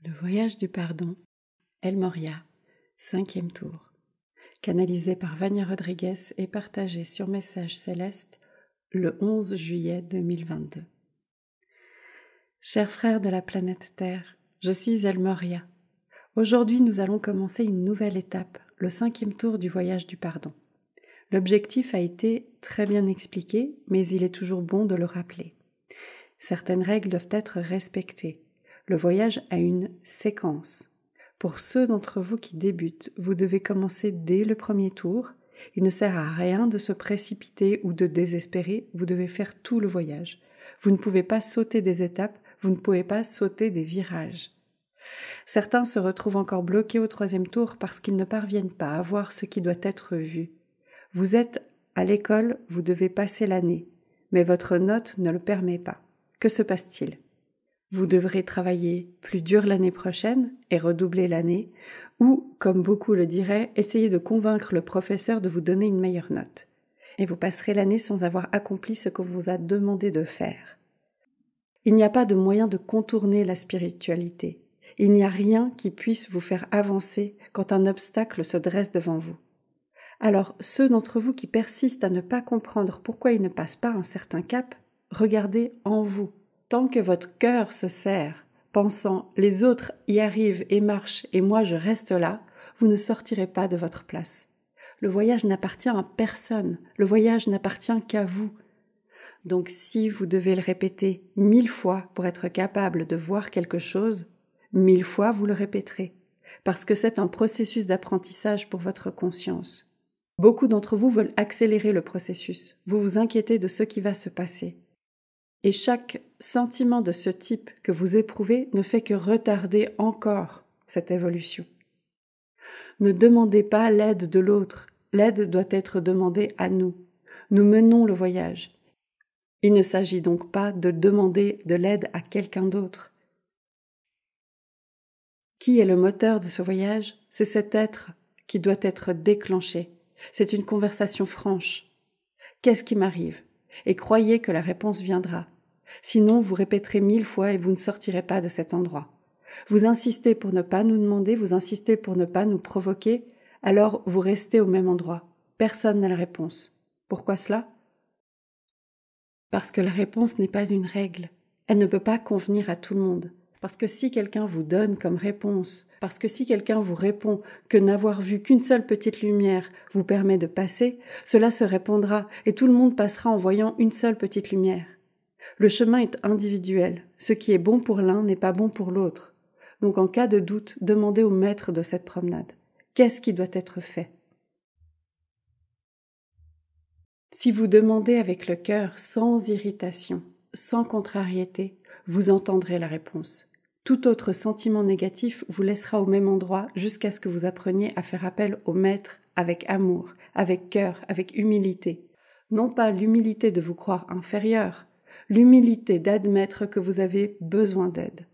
Le voyage du pardon, El Moria, 5e tour. Canalisé par Vania Rodriguez et partagé sur Message Céleste le 11 juillet 2022. Chers frères de la planète Terre, je suis El Moria. Aujourd'hui, nous allons commencer une nouvelle étape, le 5e tour du voyage du pardon. L'objectif a été très bien expliqué, mais il est toujours bon de le rappeler. Certaines règles doivent être respectées. Le voyage a une séquence. Pour ceux d'entre vous qui débutent, vous devez commencer dès le premier tour. Il ne sert à rien de se précipiter ou de désespérer, vous devez faire tout le voyage. Vous ne pouvez pas sauter des étapes, vous ne pouvez pas sauter des virages. Certains se retrouvent encore bloqués au 3e tour parce qu'ils ne parviennent pas à voir ce qui doit être vu. Vous êtes à l'école, vous devez passer l'année, mais votre note ne le permet pas. Que se passe-t-il ? Vous devrez travailler plus dur l'année prochaine et redoubler l'année, ou, comme beaucoup le diraient, essayer de convaincre le professeur de vous donner une meilleure note. Et vous passerez l'année sans avoir accompli ce qu'on vous a demandé de faire. Il n'y a pas de moyen de contourner la spiritualité. Il n'y a rien qui puisse vous faire avancer quand un obstacle se dresse devant vous. Alors, ceux d'entre vous qui persistent à ne pas comprendre pourquoi il ne passe pas un certain cap, regardez en vous. Tant que votre cœur se serre, pensant « les autres y arrivent et marchent et moi je reste là », vous ne sortirez pas de votre place. Le voyage n'appartient à personne, le voyage n'appartient qu'à vous. Donc si vous devez le répéter 1000 fois pour être capable de voir quelque chose, 1000 fois vous le répéterez, parce que c'est un processus d'apprentissage pour votre conscience. Beaucoup d'entre vous veulent accélérer le processus, vous vous inquiétez de ce qui va se passer. Et chaque sentiment de ce type que vous éprouvez ne fait que retarder encore cette évolution. Ne demandez pas l'aide de l'autre, l'aide doit être demandée à nous. Nous menons le voyage. Il ne s'agit donc pas de demander de l'aide à quelqu'un d'autre. Qui est le moteur de ce voyage ? C'est cet être qui doit être déclenché. C'est une conversation franche. Qu'est-ce qui m'arrive ? Et croyez que la réponse viendra. Sinon, vous répéterez 1000 fois et vous ne sortirez pas de cet endroit. Vous insistez pour ne pas nous demander, vous insistez pour ne pas nous provoquer, alors vous restez au même endroit. Personne n'a la réponse. Pourquoi cela ? Parce que la réponse n'est pas une règle. Elle ne peut pas convenir à tout le monde. Parce que si quelqu'un vous donne comme réponse, parce que si quelqu'un vous répond que n'avoir vu qu'une seule petite lumière vous permet de passer, cela se répondra et tout le monde passera en voyant une seule petite lumière. Le chemin est individuel. Ce qui est bon pour l'un n'est pas bon pour l'autre. Donc en cas de doute, demandez au maître de cette promenade. Qu'est-ce qui doit être fait ? Si vous demandez avec le cœur, sans irritation, sans contrariété, vous entendrez la réponse. Tout autre sentiment négatif vous laissera au même endroit jusqu'à ce que vous appreniez à faire appel au maître avec amour, avec cœur, avec humilité. Non pas l'humilité de vous croire inférieur, l'humilité d'admettre que vous avez besoin d'aide.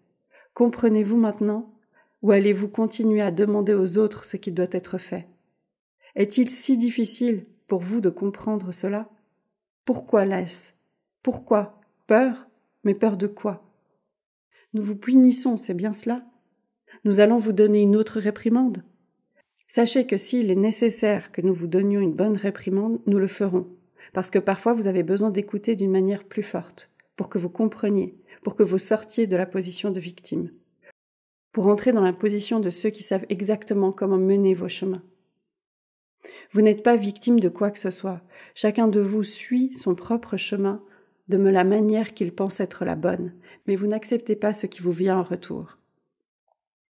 Comprenez-vous maintenant ? Ou allez-vous continuer à demander aux autres ce qui doit être fait ? Est-il si difficile pour vous de comprendre cela ? Pourquoi laisse ? Pourquoi ? Peur ? Mais peur de quoi ? Nous vous punissons, c'est bien cela ? Nous allons vous donner une autre réprimande ? Sachez que s'il est nécessaire que nous vous donnions une bonne réprimande, nous le ferons. Parce que parfois vous avez besoin d'écouter d'une manière plus forte, pour que vous compreniez, pour que vous sortiez de la position de victime, pour entrer dans la position de ceux qui savent exactement comment mener vos chemins. Vous n'êtes pas victime de quoi que ce soit. Chacun de vous suit son propre chemin de la manière qu'il pense être la bonne, mais vous n'acceptez pas ce qui vous vient en retour.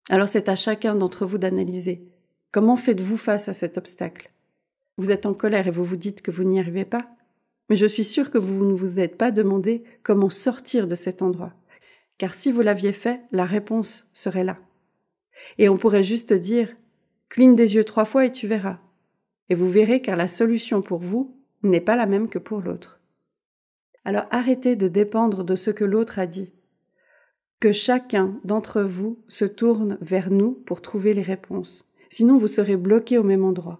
Alors c'est à chacun d'entre vous d'analyser. Comment faites-vous face à cet obstacle ? Vous êtes en colère et vous vous dites que vous n'y arrivez pas ? Mais je suis sûre que vous ne vous êtes pas demandé comment sortir de cet endroit. Car si vous l'aviez fait, la réponse serait là. Et on pourrait juste dire « cligne des yeux 3 fois et tu verras ». Et vous verrez car la solution pour vous n'est pas la même que pour l'autre. Alors arrêtez de dépendre de ce que l'autre a dit. Que chacun d'entre vous se tourne vers nous pour trouver les réponses. Sinon vous serez bloqué au même endroit.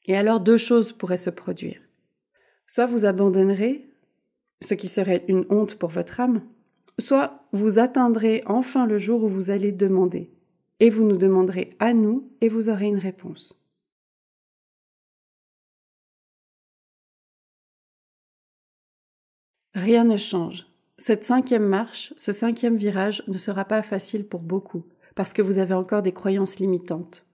Et alors 2 choses pourraient se produire. Soit vous abandonnerez, ce qui serait une honte pour votre âme, soit vous atteindrez enfin le jour où vous allez demander, et vous nous demanderez à nous, et vous aurez une réponse. Rien ne change. Cette 5e marche, ce 5e virage ne sera pas facile pour beaucoup, parce que vous avez encore des croyances limitantes.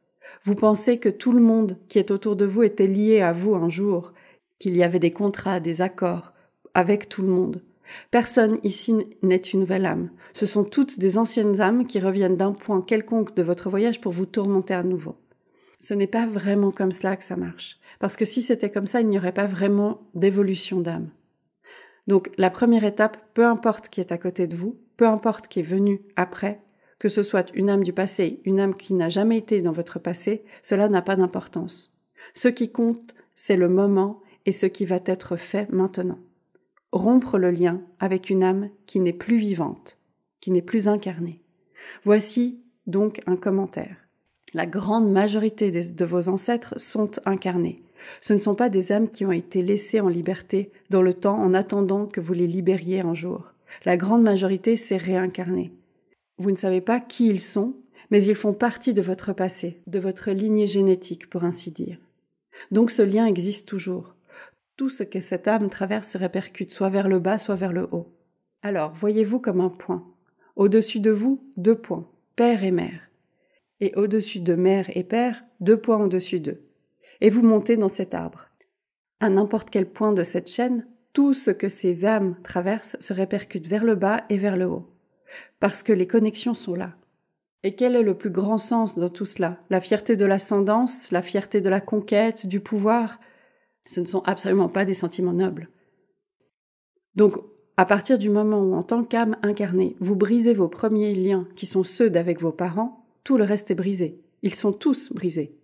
Vous pensez que tout le monde qui est autour de vous était lié à vous un jour, qu'il y avait des contrats, des accords avec tout le monde. Personne ici n'est une nouvelle âme. Ce sont toutes des anciennes âmes qui reviennent d'un point quelconque de votre voyage pour vous tourmenter à nouveau. Ce n'est pas vraiment comme cela que ça marche. Parce que si c'était comme ça, il n'y aurait pas vraiment d'évolution d'âme. Donc la première étape, peu importe qui est à côté de vous, peu importe qui est venu après, que ce soit une âme du passé, une âme qui n'a jamais été dans votre passé, cela n'a pas d'importance. Ce qui compte, c'est le moment et ce qui va être fait maintenant. Rompre le lien avec une âme qui n'est plus vivante, qui n'est plus incarnée. Voici donc un commentaire. La grande majorité de vos ancêtres sont incarnés. Ce ne sont pas des âmes qui ont été laissées en liberté dans le temps en attendant que vous les libériez un jour. La grande majorité s'est réincarnée. Vous ne savez pas qui ils sont, mais ils font partie de votre passé, de votre lignée génétique, pour ainsi dire. Donc ce lien existe toujours. Tout ce que cette âme traverse se répercute soit vers le bas, soit vers le haut. Alors, voyez-vous comme un point. Au-dessus de vous, 2 points, père et mère. Et au-dessus de mère et père, 2 points au-dessus d'eux. Et vous montez dans cet arbre. À n'importe quel point de cette chaîne, tout ce que ces âmes traversent se répercute vers le bas et vers le haut. Parce que les connexions sont là. Et quel est le plus grand sens dans tout cela? La fierté de l'ascendance, la fierté de la conquête, du pouvoir? Ce ne sont absolument pas des sentiments nobles. Donc, à partir du moment où, en tant qu'âme incarnée, vous brisez vos premiers liens, qui sont ceux d'avec vos parents, tout le reste est brisé. Ils sont tous brisés.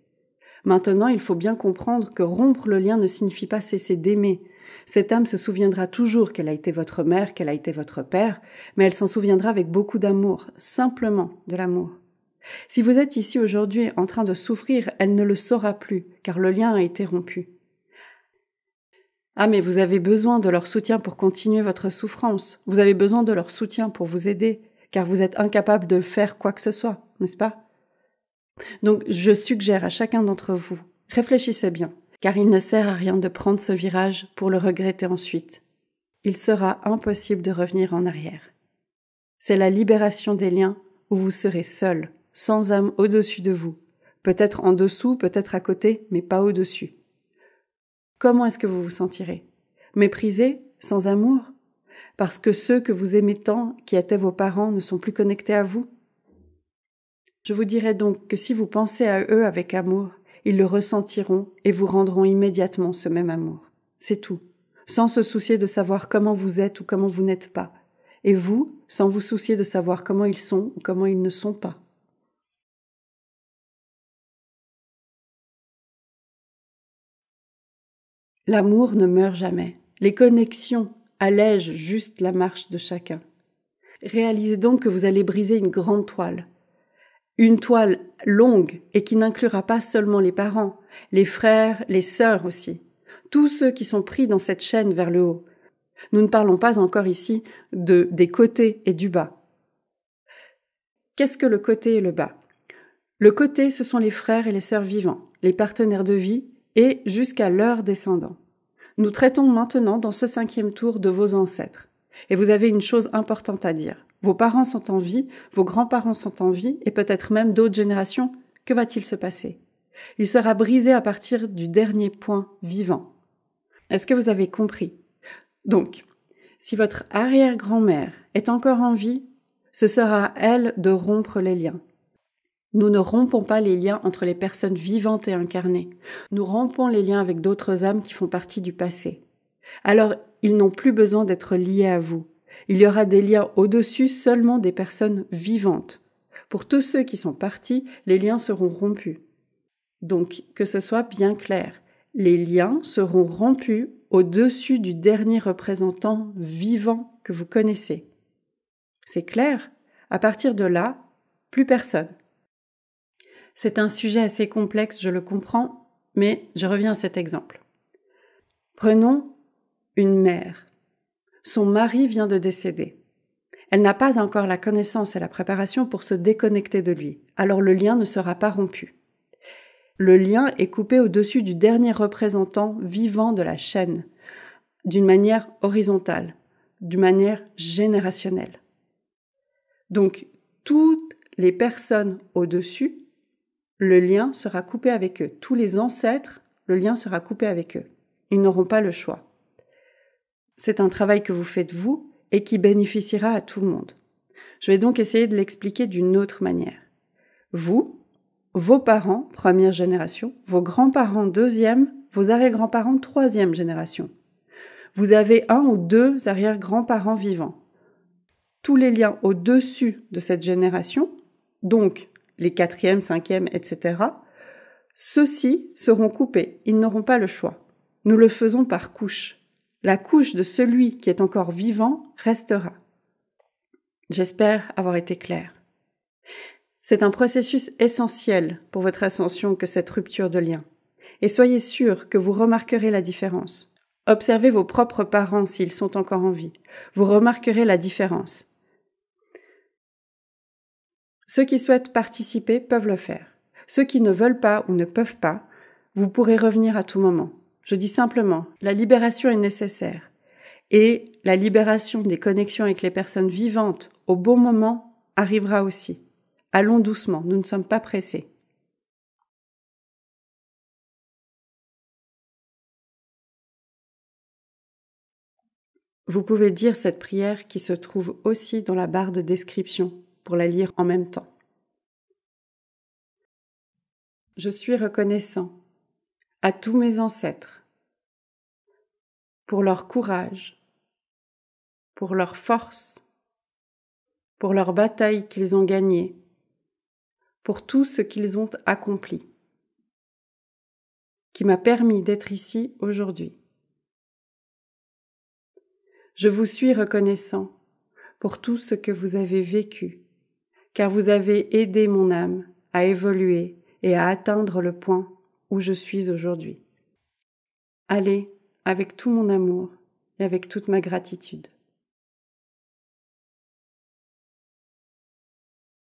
Maintenant, il faut bien comprendre que rompre le lien ne signifie pas cesser d'aimer. Cette âme se souviendra toujours qu'elle a été votre mère, qu'elle a été votre père, mais elle s'en souviendra avec beaucoup d'amour, simplement de l'amour. Si vous êtes ici aujourd'hui en train de souffrir, elle ne le saura plus, car le lien a été rompu. Ah, mais vous avez besoin de leur soutien pour continuer votre souffrance. Vous avez besoin de leur soutien pour vous aider, car vous êtes incapable de faire quoi que ce soit, n'est-ce pas? Donc, je suggère à chacun d'entre vous, réfléchissez bien, car il ne sert à rien de prendre ce virage pour le regretter ensuite. Il sera impossible de revenir en arrière. C'est la libération des liens où vous serez seul, sans âme au-dessus de vous, peut-être en dessous, peut-être à côté, mais pas au-dessus. Comment est-ce que vous vous sentirez? Méprisé? Sans amour? Parce que ceux que vous aimez tant, qui étaient vos parents, ne sont plus connectés à vous? Je vous dirais donc que si vous pensez à eux avec amour, ils le ressentiront et vous rendront immédiatement ce même amour. C'est tout. Sans se soucier de savoir comment vous êtes ou comment vous n'êtes pas. Et vous, sans vous soucier de savoir comment ils sont ou comment ils ne sont pas. L'amour ne meurt jamais. Les connexions allègent juste la marche de chacun. Réalisez donc que vous allez briser une grande toile. Une toile longue et qui n'inclura pas seulement les parents, les frères, les sœurs aussi. Tous ceux qui sont pris dans cette chaîne vers le haut. Nous ne parlons pas encore ici des côtés et du bas. Qu'est-ce que le côté et le bas? Le côté, ce sont les frères et les sœurs vivants, les partenaires de vie et jusqu'à leurs descendants. Nous traitons maintenant dans ce 5e tour de vos ancêtres. Et vous avez une chose importante à dire. Vos parents sont en vie, vos grands-parents sont en vie et peut-être même d'autres générations. Que va-t-il se passer? Il sera brisé à partir du dernier point vivant. Est-ce que vous avez compris? Donc, si votre arrière-grand-mère est encore en vie, ce sera à elle de rompre les liens. Nous ne rompons pas les liens entre les personnes vivantes et incarnées. Nous rompons les liens avec d'autres âmes qui font partie du passé. Alors, ils n'ont plus besoin d'être liés à vous. Il y aura des liens au-dessus seulement des personnes vivantes. Pour tous ceux qui sont partis, les liens seront rompus. Donc, que ce soit bien clair, les liens seront rompus au-dessus du dernier représentant vivant que vous connaissez. C'est clair? À partir de là, plus personne. C'est un sujet assez complexe, je le comprends, mais je reviens à cet exemple. Prenons une mère. Son mari vient de décéder. Elle n'a pas encore la connaissance et la préparation pour se déconnecter de lui, alors le lien ne sera pas rompu. Le lien est coupé au-dessus du dernier représentant vivant de la chaîne, d'une manière horizontale, d'une manière générationnelle. Donc, toutes les personnes au-dessus, le lien sera coupé avec eux. Tous les ancêtres, le lien sera coupé avec eux. Ils n'auront pas le choix. C'est un travail que vous faites vous et qui bénéficiera à tout le monde. Je vais donc essayer de l'expliquer d'une autre manière. Vous, vos parents, première génération, vos grands-parents, deuxième, vos arrière-grands-parents, troisième génération. Vous avez un ou deux arrière-grands-parents vivants. Tous les liens au-dessus de cette génération, donc les quatrième, cinquième, etc., ceux-ci seront coupés, ils n'auront pas le choix. Nous le faisons par couche. La couche de celui qui est encore vivant restera. J'espère avoir été claire. C'est un processus essentiel pour votre ascension que cette rupture de lien. Et soyez sûr que vous remarquerez la différence. Observez vos propres parents s'ils sont encore en vie. Vous remarquerez la différence. Ceux qui souhaitent participer peuvent le faire. Ceux qui ne veulent pas ou ne peuvent pas, vous pourrez revenir à tout moment. Je dis simplement, la libération est nécessaire. Et la libération des connexions avec les personnes vivantes au bon moment arrivera aussi. Allons doucement, nous ne sommes pas pressés. Vous pouvez dire cette prière qui se trouve aussi dans la barre de description pour la lire en même temps. Je suis reconnaissant à tous mes ancêtres pour leur courage, pour leur force, pour leurs batailles qu'ils ont gagnées, pour tout ce qu'ils ont accompli, qui m'a permis d'être ici aujourd'hui. Je vous suis reconnaissant pour tout ce que vous avez vécu, car vous avez aidé mon âme à évoluer et à atteindre le point où je suis aujourd'hui. Allez, avec tout mon amour et avec toute ma gratitude.